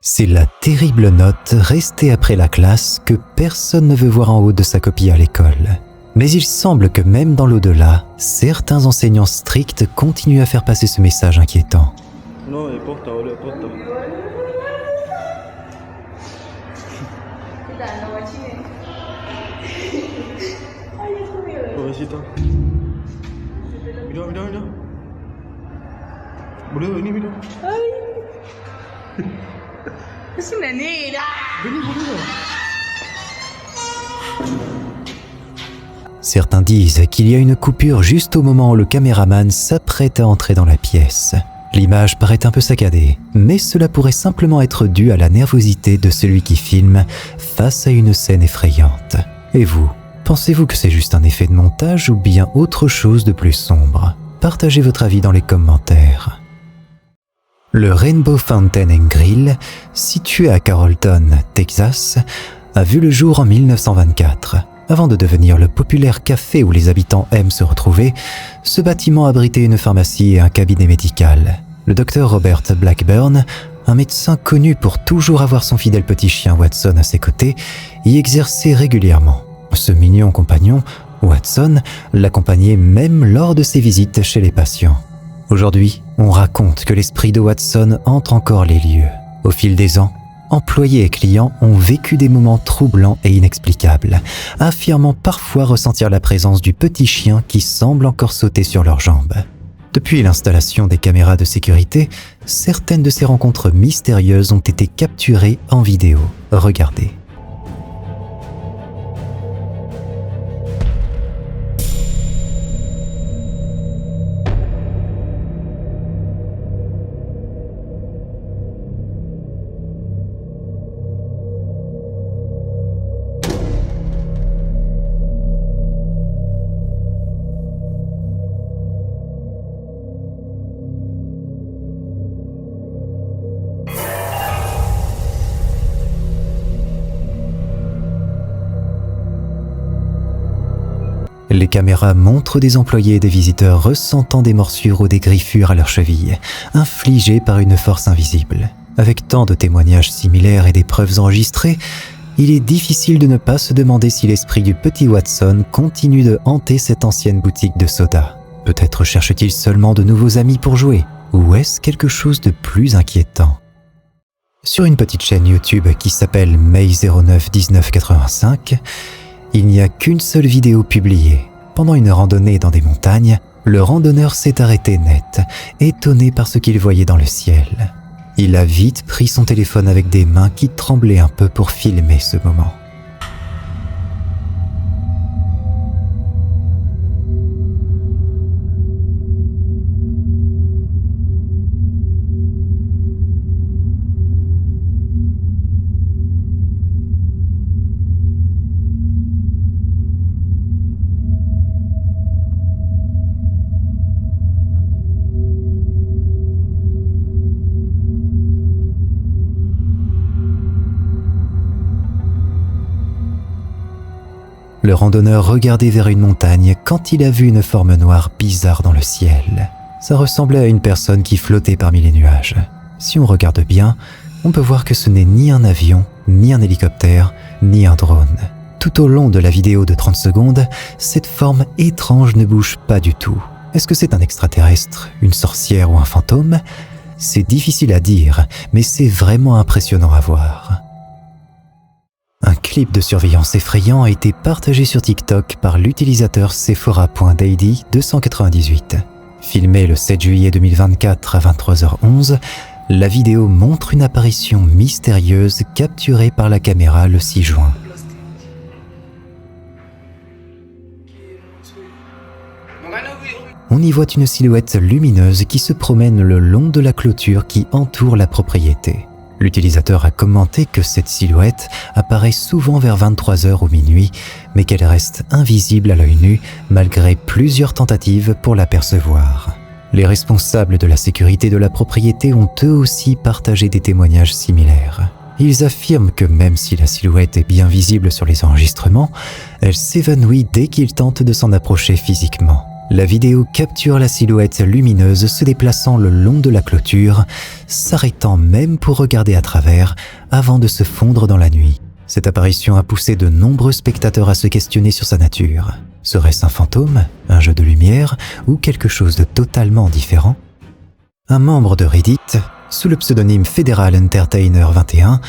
C'est la terrible note restée après la classe que personne ne veut voir en haut de sa copie à l'école. Mais il semble que même dans l'au-delà, certains enseignants stricts continuent à faire passer ce message inquiétant. No, porta, boludo, porta. Pobrecita. Mira, mira, mira. Boludo, vení, mira. Ay. Es una negra. Vení, boludo. Certains disent qu'il y a une coupure juste au moment où le caméraman s'apprête à entrer dans la pièce. L'image paraît un peu saccadée, mais cela pourrait simplement être dû à la nervosité de celui qui filme face à une scène effrayante. Et vous, pensez-vous que c'est juste un effet de montage ou bien autre chose de plus sombre? Partagez votre avis dans les commentaires. Le Rainbow Fountain and Grill, situé à Carrollton, Texas, a vu le jour en 1924. Avant de devenir le populaire café où les habitants aiment se retrouver, ce bâtiment abritait une pharmacie et un cabinet médical. Le docteur Robert Blackburn, un médecin connu pour toujours avoir son fidèle petit chien Watson à ses côtés, y exerçait régulièrement. Ce mignon compagnon, Watson, l'accompagnait même lors de ses visites chez les patients. Aujourd'hui, on raconte que l'esprit de Watson hante encore les lieux. Au fil des ans, employés et clients ont vécu des moments troublants et inexplicables, affirmant parfois ressentir la présence du petit chien qui semble encore sauter sur leurs jambes. Depuis l'installation des caméras de sécurité, certaines de ces rencontres mystérieuses ont été capturées en vidéo. Regardez. Les caméras montrent des employés et des visiteurs ressentant des morsures ou des griffures à leurs chevilles, infligées par une force invisible. Avec tant de témoignages similaires et des preuves enregistrées, il est difficile de ne pas se demander si l'esprit du petit Watson continue de hanter cette ancienne boutique de soda. Peut-être cherche-t-il seulement de nouveaux amis pour jouer, ou est-ce quelque chose de plus inquiétant? Sur une petite chaîne YouTube qui s'appelle May091985, il n'y a qu'une seule vidéo publiée. Pendant une randonnée dans des montagnes, le randonneur s'est arrêté net, étonné par ce qu'il voyait dans le ciel. Il a vite pris son téléphone avec des mains qui tremblaient un peu pour filmer ce moment. Le randonneur regardait vers une montagne quand il a vu une forme noire bizarre dans le ciel. Ça ressemblait à une personne qui flottait parmi les nuages. Si on regarde bien, on peut voir que ce n'est ni un avion, ni un hélicoptère, ni un drone. Tout au long de la vidéo de 30 secondes, cette forme étrange ne bouge pas du tout. Est-ce que c'est un extraterrestre, une sorcière ou un fantôme? C'est difficile à dire, mais c'est vraiment impressionnant à voir. Un clip de surveillance effrayant a été partagé sur TikTok par l'utilisateur Sephora.Daddy298. Filmé le 7 juillet 2024 à 23h11, la vidéo montre une apparition mystérieuse capturée par la caméra le 6 juin. On y voit une silhouette lumineuse qui se promène le long de la clôture qui entoure la propriété. L'utilisateur a commenté que cette silhouette apparaît souvent vers 23h ou minuit, mais qu'elle reste invisible à l'œil nu malgré plusieurs tentatives pour l'apercevoir. Les responsables de la sécurité de la propriété ont eux aussi partagé des témoignages similaires. Ils affirment que même si la silhouette est bien visible sur les enregistrements, elle s'évanouit dès qu'ils tentent de s'en approcher physiquement. La vidéo capture la silhouette lumineuse se déplaçant le long de la clôture, s'arrêtant même pour regarder à travers avant de se fondre dans la nuit. Cette apparition a poussé de nombreux spectateurs à se questionner sur sa nature. Serait-ce un fantôme, un jeu de lumière ou quelque chose de totalement différent? Un membre de Reddit, sous le pseudonyme Federal Entertainer 21,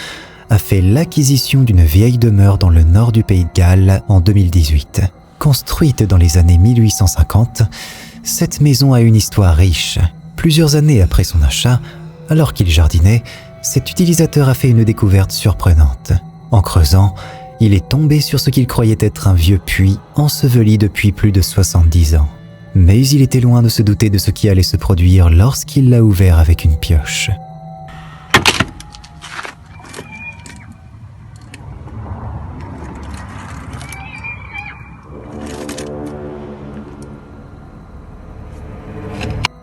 a fait l'acquisition d'une vieille demeure dans le nord du pays de Galles en 2018. Construite dans les années 1850, cette maison a une histoire riche. Plusieurs années après son achat, alors qu'il jardinait, cet utilisateur a fait une découverte surprenante. En creusant, il est tombé sur ce qu'il croyait être un vieux puits enseveli depuis plus de 70 ans. Mais il était loin de se douter de ce qui allait se produire lorsqu'il l'a ouvert avec une pioche.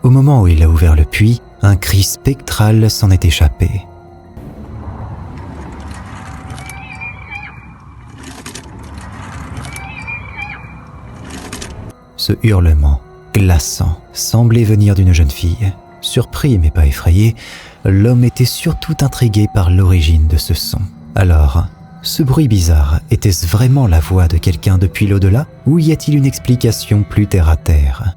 Au moment où il a ouvert le puits, un cri spectral s'en est échappé. Ce hurlement, glaçant, semblait venir d'une jeune fille. Surpris mais pas effrayé, l'homme était surtout intrigué par l'origine de ce son. Alors, ce bruit bizarre, était-ce vraiment la voix de quelqu'un depuis l'au-delà, ou y a-t-il une explication plus terre-à-terre ?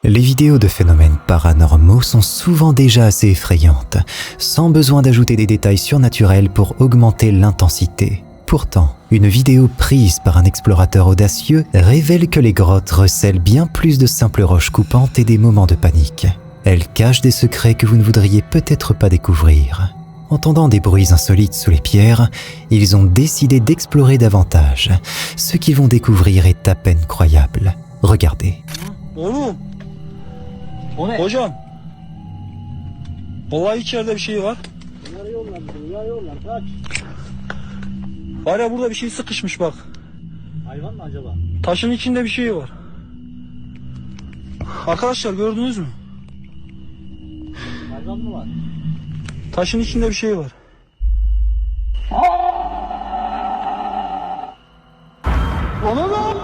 Les vidéos de phénomènes paranormaux sont souvent déjà assez effrayantes, sans besoin d'ajouter des détails surnaturels pour augmenter l'intensité. Pourtant, une vidéo prise par un explorateur audacieux révèle que les grottes recèlent bien plus de simples roches coupantes et des moments de panique. Elles cachent des secrets que vous ne voudriez peut-être pas découvrir. Entendant des bruits insolites sous les pierres, ils ont décidé d'explorer davantage. Ce qu'ils vont découvrir est à peine croyable. Regardez. Oğlum. O ne? Hocam. Olay içeride bir şey var. Var ya burada bir şey sıkışmış bak. Hayvan mı acaba? Taşın içinde bir şey var. Arkadaşlar gördünüz mü? Hayvan mı var? Taşın içinde bir şey var. Ona ne?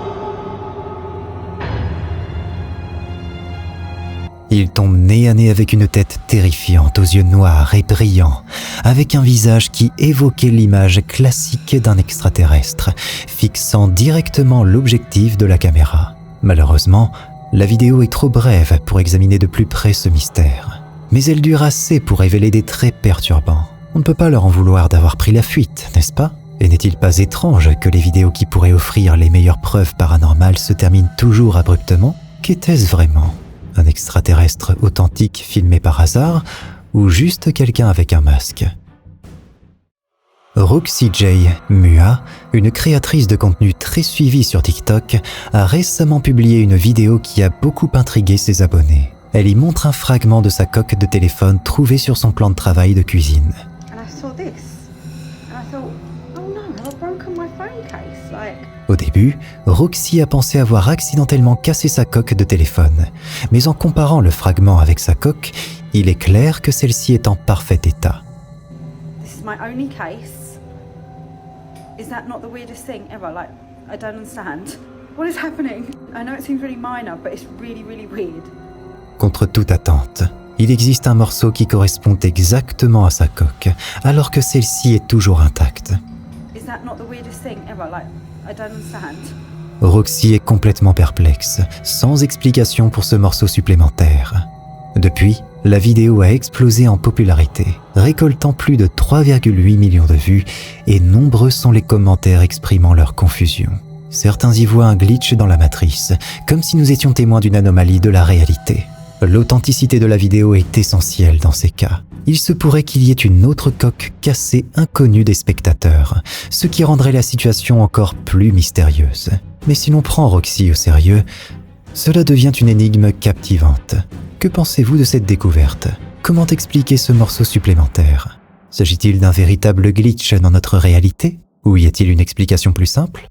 Il tombe nez à nez avec une tête terrifiante aux yeux noirs et brillants, avec un visage qui évoquait l'image classique d'un extraterrestre, fixant directement l'objectif de la caméra. Malheureusement, la vidéo est trop brève pour examiner de plus près ce mystère. Mais elle dure assez pour révéler des traits perturbants. On ne peut pas leur en vouloir d'avoir pris la fuite, n'est-ce pas ? Et n'est-il pas étrange que les vidéos qui pourraient offrir les meilleures preuves paranormales se terminent toujours abruptement ? Qu'était-ce vraiment ? Un extraterrestre authentique filmé par hasard ou juste quelqu'un avec un masque? Roxy J. Mua, une créatrice de contenu très suivie sur TikTok, a récemment publié une vidéo qui a beaucoup intrigué ses abonnés. Elle y montre un fragment de sa coque de téléphone trouvée sur son plan de travail de cuisine. Au début, Roxy a pensé avoir accidentellement cassé sa coque de téléphone, mais en comparant le fragment avec sa coque, il est clair que celle-ci est en parfait état. This is my only case. Is that not the weirdest thing ever? Like, I don't understand. What is happening? I know it seems really minor, but it's really, really weird. Contre toute attente, il existe un morceau qui correspond exactement à sa coque, alors que celle-ci est toujours intacte. Is that not the weirdest thing ever? Like, I don't understand. Roxy est complètement perplexe, sans explication pour ce morceau supplémentaire. Depuis, la vidéo a explosé en popularité, récoltant plus de 3,8 millions de vues et nombreux sont les commentaires exprimant leur confusion. Certains y voient un glitch dans la matrice, comme si nous étions témoins d'une anomalie de la réalité. L'authenticité de la vidéo est essentielle dans ces cas. Il se pourrait qu'il y ait une autre coque cassée inconnue des spectateurs, ce qui rendrait la situation encore plus mystérieuse. Mais si l'on prend Roxy au sérieux, cela devient une énigme captivante. Que pensez-vous de cette découverte? Comment expliquer ce morceau supplémentaire? S'agit-il d'un véritable glitch dans notre réalité? Ou y a-t-il une explication plus simple?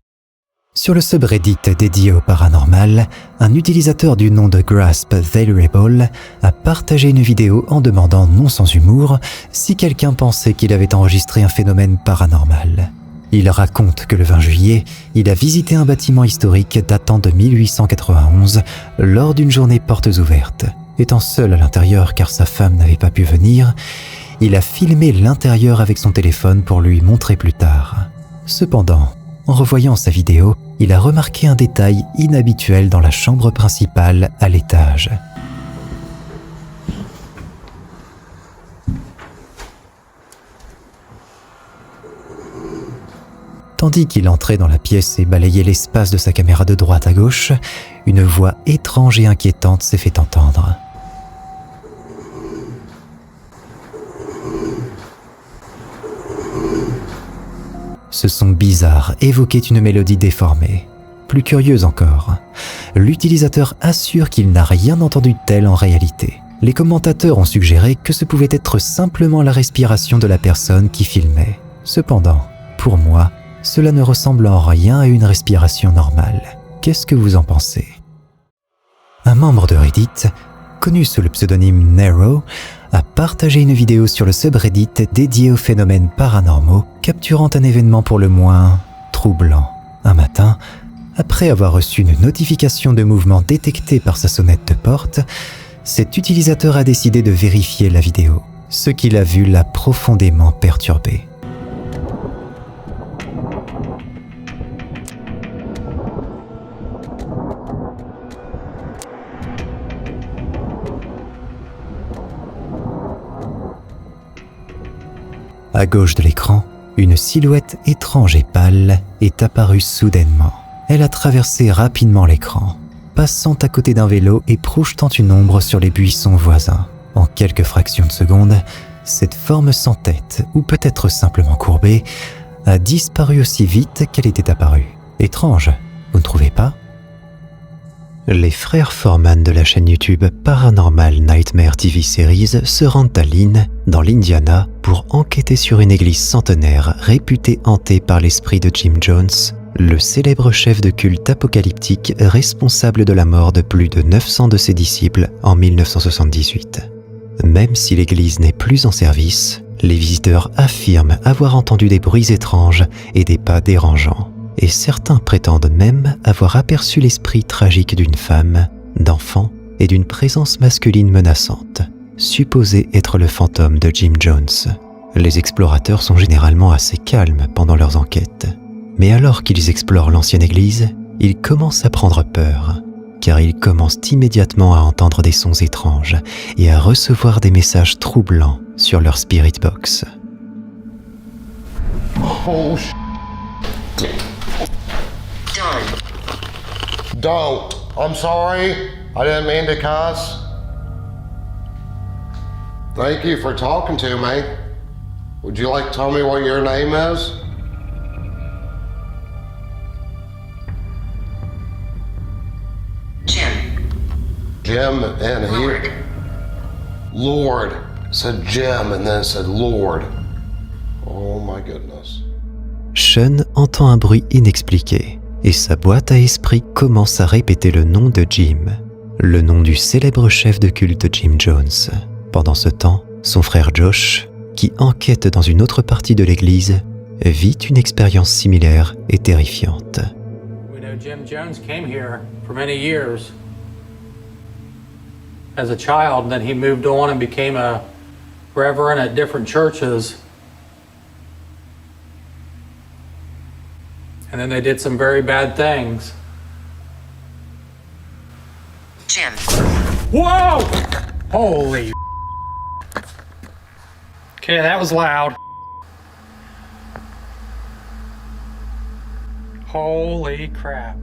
Sur le subreddit dédié au paranormal, un utilisateur du nom de Grasp Valuable a partagé une vidéo en demandant, non sans humour, si quelqu'un pensait qu'il avait enregistré un phénomène paranormal. Il raconte que le 20 juillet, il a visité un bâtiment historique datant de 1891 lors d'une journée portes ouvertes. Étant seul à l'intérieur car sa femme n'avait pas pu venir, il a filmé l'intérieur avec son téléphone pour lui montrer plus tard. Cependant, en revoyant sa vidéo, il a remarqué un détail inhabituel dans la chambre principale à l'étage. Tandis qu'il entrait dans la pièce et balayait l'espace de sa caméra de droite à gauche, une voix étrange et inquiétante s'est fait entendre. Ce son bizarre évoquait une mélodie déformée. Plus curieuse encore, l'utilisateur assure qu'il n'a rien entendu de tel en réalité. Les commentateurs ont suggéré que ce pouvait être simplement la respiration de la personne qui filmait. Cependant, pour moi, cela ne ressemble en rien à une respiration normale. Qu'est-ce que vous en pensez? Un membre de Reddit, connu sous le pseudonyme Nero, a partagé une vidéo sur le subreddit dédié aux phénomènes paranormaux, capturant un événement pour le moins troublant. Un matin, après avoir reçu une notification de mouvement détectée par sa sonnette de porte, cet utilisateur a décidé de vérifier la vidéo. Ce qu'il a vu l'a profondément perturbé. À gauche de l'écran, une silhouette étrange et pâle est apparue soudainement. Elle a traversé rapidement l'écran, passant à côté d'un vélo et projetant une ombre sur les buissons voisins. En quelques fractions de secondes, cette forme sans tête, ou peut-être simplement courbée, a disparu aussi vite qu'elle était apparue. Étrange, vous ne trouvez pas? Les frères Foreman de la chaîne YouTube Paranormal Nightmare TV Series se rendent à Lynn, dans l'Indiana, pour enquêter sur une église centenaire réputée hantée par l'esprit de Jim Jones, le célèbre chef de culte apocalyptique responsable de la mort de plus de 900 de ses disciples en 1978. Même si l'église n'est plus en service, les visiteurs affirment avoir entendu des bruits étranges et des pas dérangeants. Et certains prétendent même avoir aperçu l'esprit tragique d'une femme, d'enfants et d'une présence masculine menaçante, supposée être le fantôme de Jim Jones. Les explorateurs sont généralement assez calmes pendant leurs enquêtes. Mais alors qu'ils explorent l'ancienne église, ils commencent à prendre peur, car ils commencent immédiatement à entendre des sons étranges et à recevoir des messages troublants sur leur spirit box. Oh, Don't. I'm sorry. I didn't mean to cuss. Thank you for talking to me. Would you like to tell me what your name is? Jim and he... Lord. It said Jim and then it said Lord. Oh my goodness. Sean entend un bruit inexpliqué et sa boîte à esprit commence à répéter le nom de Jim, le nom du célèbre chef de culte Jim Jones. Pendant ce temps, son frère Josh, qui enquête dans une autre partie de l'église, vit une expérience similaire et terrifiante. We know Jim Jones came here for many years as a child, and then he moved on and became a reverend at different churches. And then they did some very bad things. Jim. Whoa! Holy. Okay, that was loud. Holy crap.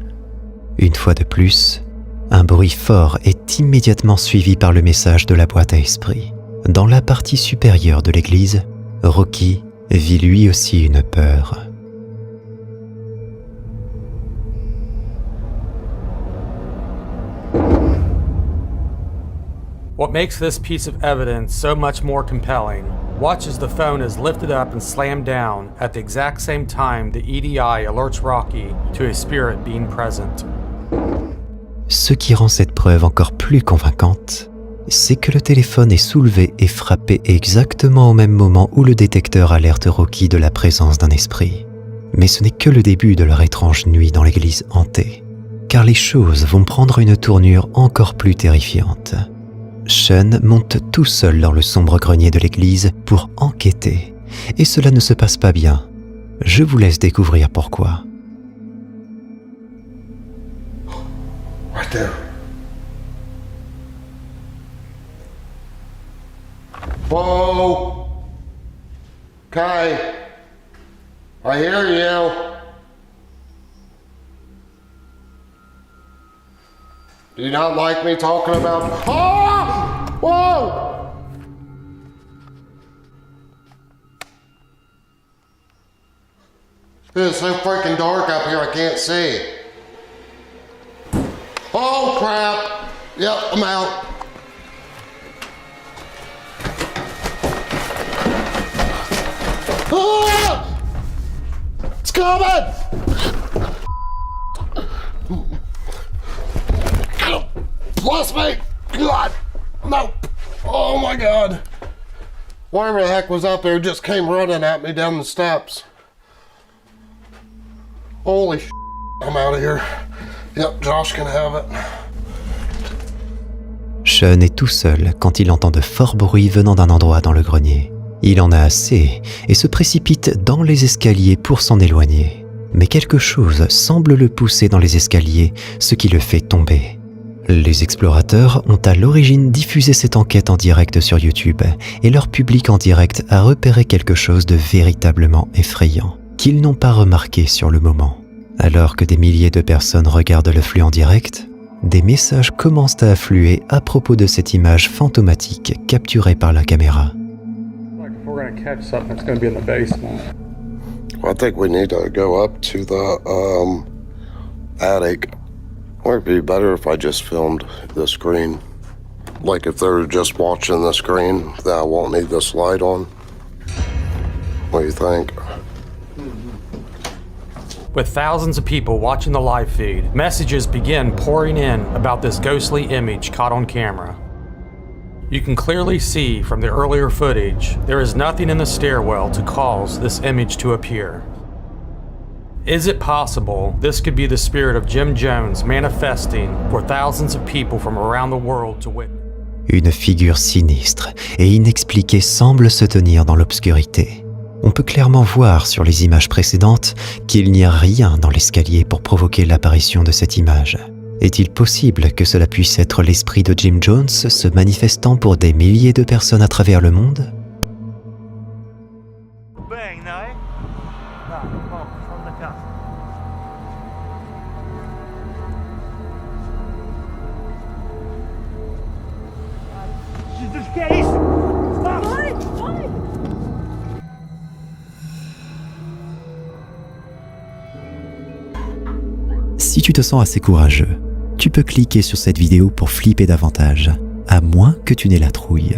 Une fois de plus, un bruit fort est immédiatement suivi par le message de la boîte à esprit. Dans la partie supérieure de l'église, Rocky vit lui aussi une peur. What makes this piece of evidence so much more compelling, watch as the phone is lifted up and slammed down at the exact same time the EDI alerts Rocky to a spirit being present. Ce qui rend cette preuve encore plus convaincante, c'est que le téléphone est soulevé et frappé exactement au même moment où le détecteur alerte Rocky de la présence d'un esprit. Mais ce n'est que le début de leur étrange nuit dans l'église hantée, car les choses vont prendre une tournure encore plus terrifiante. Sean monte tout seul dans le sombre grenier de l'église pour enquêter, et cela ne se passe pas bien. Je vous laisse découvrir pourquoi. Right there. Whoa! Kai, I hear you. Do you not like me talking about... Oh! Whoa! It's so freaking dark up here, I can't see. Oh, crap. Yep, I'm out. Ah! It's coming! Bless me! God! No! Oh my God! Whatever the heck was up there just came running at me down the steps. Holy shit, I'm out of here. Yep, Josh can have it. Sean est tout seul quand il entend de forts bruits venant d'un endroit dans le grenier. Il en a assez et se précipite dans les escaliers pour s'en éloigner. Mais quelque chose semble le pousser dans les escaliers, ce qui le fait tomber. Les explorateurs ont à l'origine diffusé cette enquête en direct sur YouTube et leur public en direct a repéré quelque chose de véritablement effrayant, qu'ils n'ont pas remarqué sur le moment. Alors que des milliers de personnes regardent le flux en direct, des messages commencent à affluer à propos de cette image fantomatique capturée par la caméra. Well, I think we need to go up to the attic. Or it'd be better if I just filmed the screen. Like if they're just watching the screen, then I won't need this light on. What do you think? With thousands of people watching the live feed, messages begin pouring in about this ghostly image caught on camera. You can clearly see from the earlier footage, there is nothing in the stairwell to cause this image to appear. Is it possible this could be the spirit of Jim Jones manifesting for thousands of people from around the world to witness? Une figure sinistre et inexpliquée semble se tenir dans l'obscurité. On peut clairement voir sur les images précédentes qu'il n'y a rien dans l'escalier pour provoquer l'apparition de cette image. Est-il possible que cela puisse être l'esprit de Jim Jones se manifestant pour des milliers de personnes à travers le monde? Si tu te sens assez courageux, tu peux cliquer sur cette vidéo pour flipper davantage, à moins que tu n'aies la trouille.